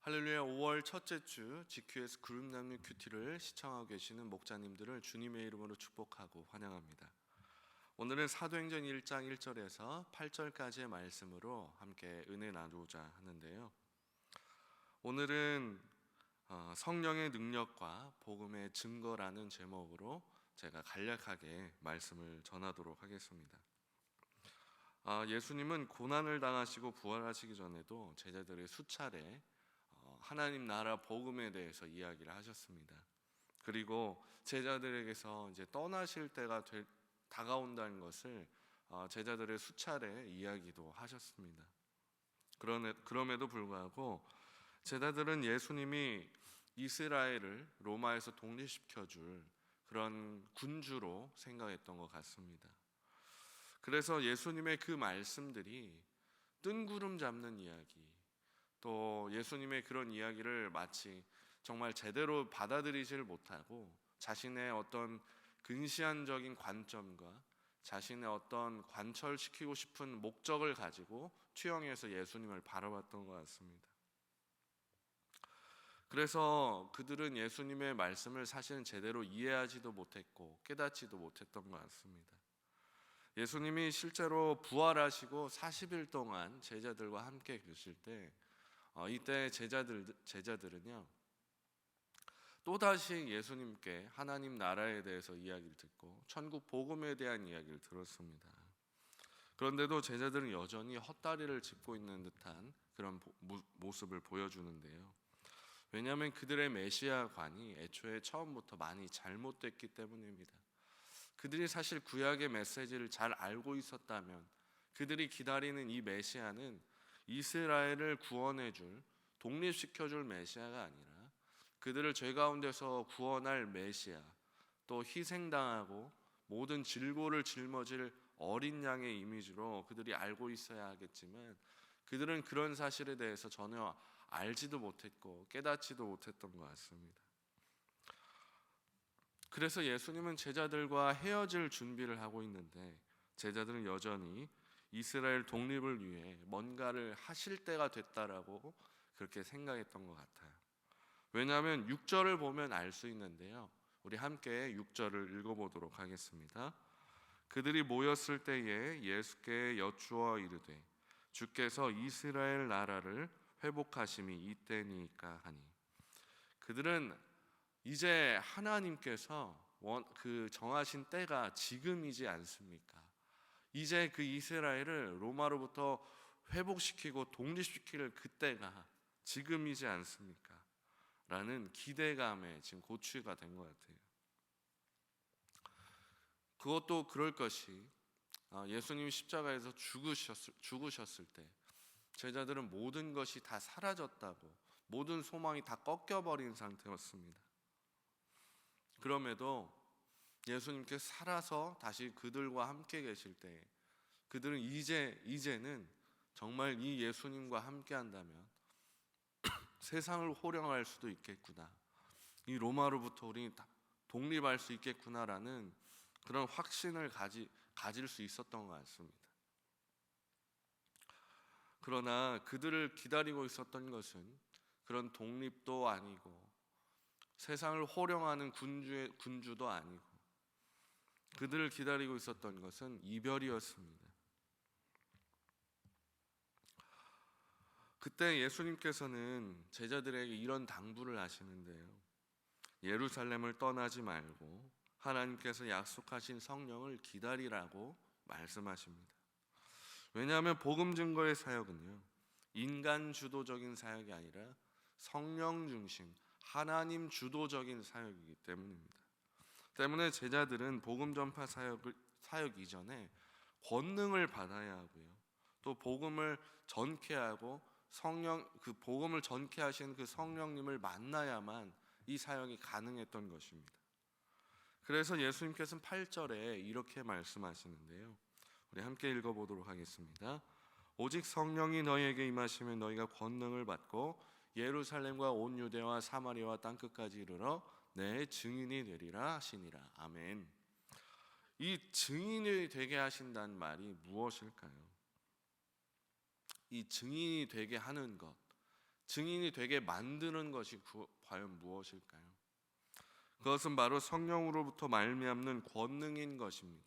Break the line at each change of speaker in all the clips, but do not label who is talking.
할렐루야. 5월 첫째 주 GQS 그룹 남녀 큐티를 시청하고 계시는 목자님들을 주님의 이름으로 축복하고 환영합니다. 오늘은 사도행전 1장 1절에서 8절까지의 말씀으로 함께 은혜 나누고자 하는데요. 오늘은 성령의 능력과 복음의 증거라는 제목으로 제가 간략하게 말씀을 전하도록 하겠습니다. 예수님은 고난을 당하시고 부활하시기 전에도 제자들의 수차례 하나님 나라 복음에 대해서 이야기를 하셨습니다. 그리고 제자들에게서 이제 떠나실 때가 다가온다는 것을 제자들의 수차례 이야기도 하셨습니다. 그럼에도 불구하고 제자들은 예수님이 이스라엘을 로마에서 독립시켜줄 그런 군주로 생각했던 것 같습니다. 그래서 예수님의 그 말씀들이 뜬구름 잡는 이야기, 또 예수님의 그런 이야기를 마치 정말 제대로 받아들이질 못하고 자신의 어떤 근시안적인 관점과 자신의 어떤 관철시키고 싶은 목적을 가지고 투영해서 예수님을 바라봤던 것 같습니다. 그래서 그들은 예수님의 말씀을 사실은 제대로 이해하지도 못했고 깨닫지도 못했던 것 같습니다. 예수님이 실제로 부활하시고 40일 동안 제자들과 함께 계실 때 이때 제자들은요 또다시 예수님께 하나님 나라에 대해서 이야기를 듣고 천국 복음에 대한 이야기를 들었습니다. 그런데도 제자들은 여전히 헛다리를 짚고 있는 듯한 그런 모습을 보여주는데요. 왜냐하면 그들의 메시아관이 애초에 처음부터 많이 잘못됐기 때문입니다. 그들이 사실 구약의 메시지를 잘 알고 있었다면 그들이 기다리는 이 메시아는 이스라엘을 구원해줄, 독립시켜줄 메시아가 아니라 그들을 죄 가운데서 구원할 메시아, 또 희생당하고 모든 질고를 짊어질 어린 양의 이미지로 그들이 알고 있어야 하겠지만 그들은 그런 사실에 대해서 전혀 알지도 못했고 깨닫지도 못했던 것 같습니다. 그래서 예수님은 제자들과 헤어질 준비를 하고 있는데 제자들은 여전히 이스라엘 독립을 위해 뭔가를 하실 때가 됐다라고 그렇게 생각했던 것 같아요. 왜냐하면 6절을 보면 알 수 있는데요. 우리 함께 6절을 읽어보도록 하겠습니다. 그들이 모였을 때에 예수께 여쭈어 이르되 주께서 이스라엘 나라를 회복하심이 이때니까 하니. 그들은 이제 하나님께서 그 정하신 때가 지금이지 않습니까? 이제 그 이스라엘을 로마로부터 회복시키고 독립시킬 그때가 지금이지 않습니까? 라는 기대감에 지금 고취가 된 것 같아요. 그것도 그럴 것이 예수님이 십자가에서 죽으셨을 때 제자들은 모든 것이 다 사라졌다고, 모든 소망이 다 꺾여버린 상태였습니다. 그럼에도 예수님께서 살아서 다시 그들과 함께 계실 때 그들은 이제는 정말 이 예수님과 함께 한다면 세상을 호령할 수도 있겠구나, 이 로마로부터 우리는 독립할 수 있겠구나라는 그런 확신을 가질 수 있었던 것 같습니다. 그러나 그들을 기다리고 있었던 것은 그런 독립도 아니고 세상을 호령하는 군주도 아니고 그들을 기다리고 있었던 것은 이별이었습니다. 그때 예수님께서는 제자들에게 이런 당부를 하시는데요. 예루살렘을 떠나지 말고 하나님께서 약속하신 성령을 기다리라고 말씀하십니다. 왜냐하면 복음 증거의 사역은요, 인간 주도적인 사역이 아니라 성령 중심, 하나님 주도적인 사역이기 때문입니다. 때문에 제자들은 복음 전파 사역 이전에 권능을 받아야 하고요, 또 복음을 전케하고 그 복음을 전케하신 그 성령님을 만나야만 이 사역이 가능했던 것입니다. 그래서 예수님께서는 8절에 이렇게 말씀하시는데요. 우리 함께 읽어보도록 하겠습니다. 오직 성령이 너희에게 임하시면 너희가 권능을 받고 예루살렘과 온 유대와 사마리아와 땅끝까지 이르러 내 증인이 되리라 하시니라. 아멘. 이 증인이 되게 하신다는 말이 무엇일까요? 이 증인이 되게 하는 것, 증인이 되게 만드는 것이 과연 무엇일까요? 그것은 바로 성령으로부터 말미암는 권능인 것입니다.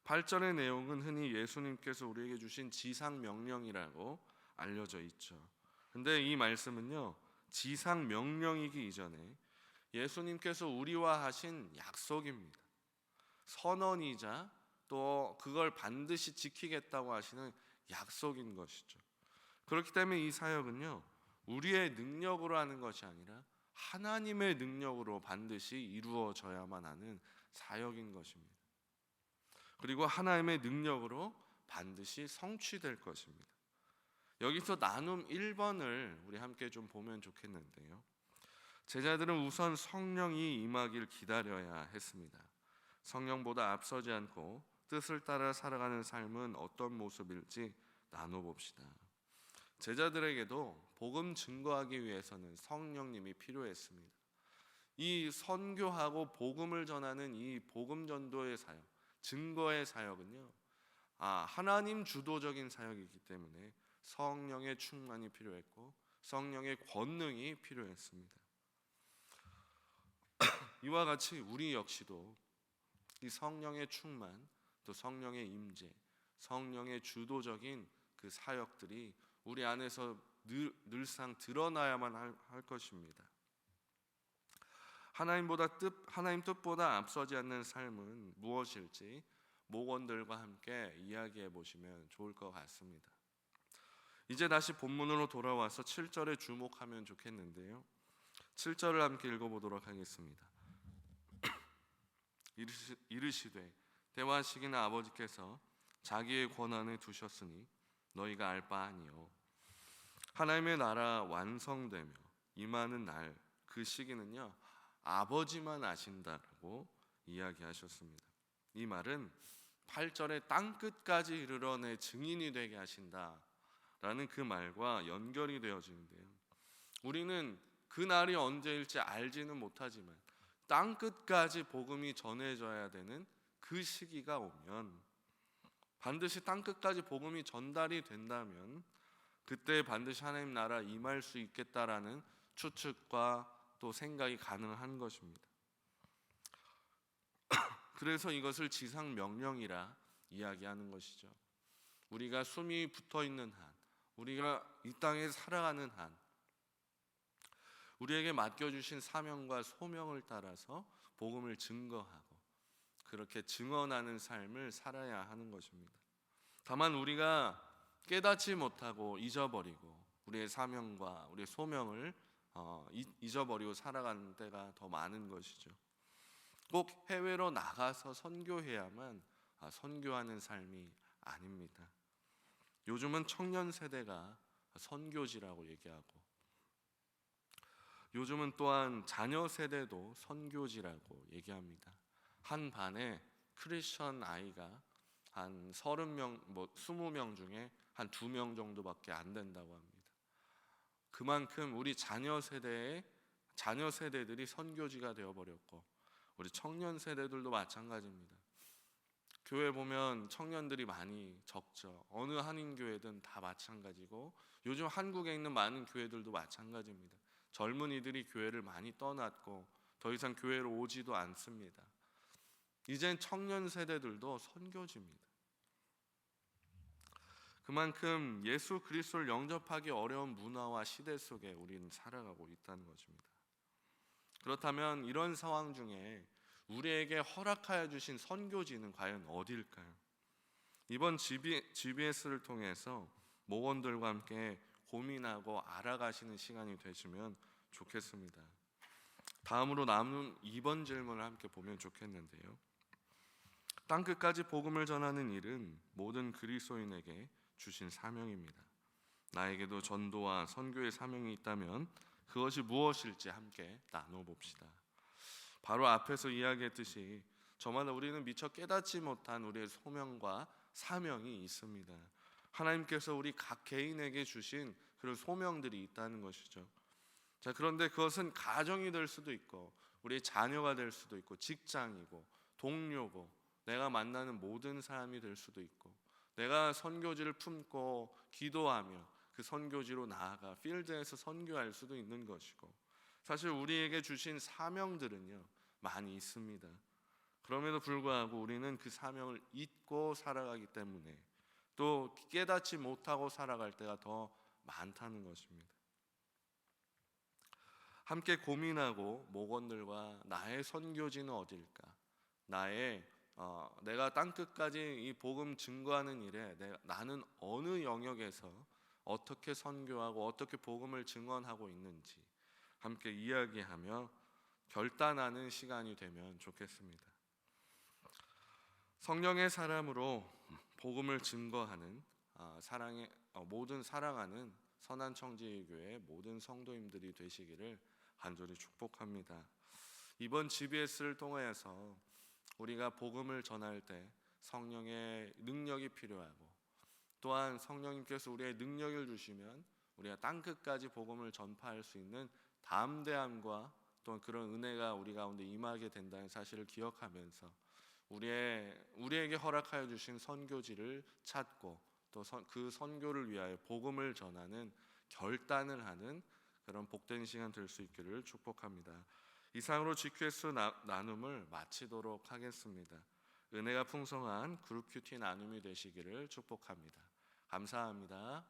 8절의 내용은 흔히 예수님께서 우리에게 주신 지상 명령이라고 알려져 있죠. 근데 이 말씀은요, 지상 명령이기 이전에 예수님께서 우리와 하신 약속입니다. 선언이자 또 그걸 반드시 지키겠다고 하시는 약속인 것이죠. 그렇기 때문에 이 사역은요, 우리의 능력으로 하는 것이 아니라 하나님의 능력으로 반드시 이루어져야만 하는 사역인 것입니다. 그리고 하나님의 능력으로 반드시 성취될 것입니다. 여기서 나눔 1번을 우리 함께 좀 보면 좋겠는데요. 제자들은 우선 성령이 임하길 기다려야 했습니다. 성령보다 앞서지 않고 뜻을 따라 살아가는 삶은 어떤 모습일지 나눠봅시다. 제자들에게도 복음 증거하기 위해서는 성령님이 필요했습니다. 이 선교하고 복음을 전하는 이 복음 전도의 사역, 증거의 사역은요, 하나님 주도적인 사역이기 때문에 성령의 충만이 필요했고 성령의 권능이 필요했습니다. 이와 같이 우리 역시도 이 성령의 충만, 또 성령의 임재, 성령의 주도적인 그 사역들이 우리 안에서 늘상 드러나야만 할 것입니다. 하나님 뜻보다 앞서지 않는 삶은 무엇일지 목원들과 함께 이야기해 보시면 좋을 것 같습니다. 이제 다시 본문으로 돌아와서 7절에 주목하면 좋겠는데요. 7절을 함께 읽어보도록 하겠습니다. 이르시되 대화하시기는 아버지께서 자기의 권한에 두셨으니 너희가 알 바 아니요 하나님의 나라 완성되며 임하는 날 그 시기는요 아버지만 아신다라고 이야기하셨습니다. 이 말은 8절에 땅끝까지 이르러 내 증인이 되게 하신다라는 그 말과 연결이 되어지는데요. 우리는 그 날이 언제일지 알지는 못하지만 땅끝까지 복음이 전해져야 되는 그 시기가 오면, 반드시 땅끝까지 복음이 전달이 된다면 그때 반드시 하나님 나라 임할 수 있겠다라는 추측과 또 생각이 가능한 것입니다. 그래서 이것을 지상 명령이라 이야기하는 것이죠. 우리가 숨이 붙어 있는 한, 우리가 이 땅에 살아가는 한, 우리에게 맡겨주신 사명과 소명을 따라서 복음을 증거하고 그렇게 증언하는 삶을 살아야 하는 것입니다. 다만 우리가 깨닫지 못하고 잊어버리고 우리의 사명과 우리의 소명을 잊어버리고 살아가는 때가 더 많은 것이죠. 꼭 해외로 나가서 선교해야만 선교하는 삶이 아닙니다. 요즘은 청년 세대가 선교지라고 얘기하고, 요즘은 또한 자녀 세대도 선교지라고 얘기합니다. 한 반에 크리스천 아이가 한 30명, 20명 중에 한 2명 정도밖에 안 된다고 합니다. 그만큼 우리 자녀 세대들이 선교지가 되어버렸고, 우리 청년 세대들도 마찬가지입니다. 교회 보면 청년들이 많이 적죠. 어느 한인교회든 다 마찬가지고, 요즘 한국에 있는 많은 교회들도 마찬가지입니다. 젊은이들이 교회를 많이 떠났고 더 이상 교회로 오지도 않습니다. 이젠 청년 세대들도 선교지입니다. 그만큼 예수 그리스도를 영접하기 어려운 문화와 시대 속에 우리는 살아가고 있다는 것입니다. 그렇다면 이런 상황 중에 우리에게 허락하여 주신 선교지는 과연 어디일까요? 이번 GBS를 통해서 목원들과 함께 고민하고 알아가시는 시간이 되시면 좋겠습니다. 다음으로 남은 2번 질문을 함께 보면 좋겠는데요. 땅끝까지 복음을 전하는 일은 모든 그리스도인에게 주신 사명입니다. 나에게도 전도와 선교의 사명이 있다면 그것이 무엇일지 함께 나눠봅시다. 바로 앞에서 이야기했듯이 저마다 우리는 미처 깨닫지 못한 우리의 소명과 사명이 있습니다. 하나님께서 우리 각 개인에게 주신 그런 소명들이 있다는 것이죠. 자, 그런데 그것은 가정이 될 수도 있고 우리의 자녀가 될 수도 있고 직장이고 동료고 내가 만나는 모든 사람이 될 수도 있고, 내가 선교지를 품고 기도하며 그 선교지로 나아가 필드에서 선교할 수도 있는 것이고, 사실 우리에게 주신 사명들은요 많이 있습니다. 그럼에도 불구하고 우리는 그 사명을 잊고 살아가기 때문에 또 깨닫지 못하고 살아갈 때가 더 많다는 것입니다. 함께 고민하고 목원들과 나의 선교지는 어딜까? 내가 땅 끝까지 이 복음 증거하는 일에 나는 어느 영역에서 어떻게 선교하고 어떻게 복음을 증언하고 있는지 함께 이야기하며 결단하는 시간이 되면 좋겠습니다. 성령의 사람으로 복음을 증거하는 모든 사랑하는 선한청지교회 모든 성도님들이 되시기를 간절히 축복합니다. 이번 GBS를 통해서 우리가 복음을 전할 때 성령의 능력이 필요하고, 또한 성령님께서 우리의 능력을 주시면 우리가 땅끝까지 복음을 전파할 수 있는 담대함과 또 그런 은혜가 우리 가운데 임하게 된다는 사실을 기억하면서 우리에게 허락하여 주신 선교지를 찾고 또 그 선교를 위하여 복음을 전하는 결단을 하는 그런 복된 시간 될 수 있기를 축복합니다. 이상으로 GQS 나눔을 마치도록 하겠습니다. 은혜가 풍성한 그룹 큐티 나눔이 되시기를 축복합니다. 감사합니다.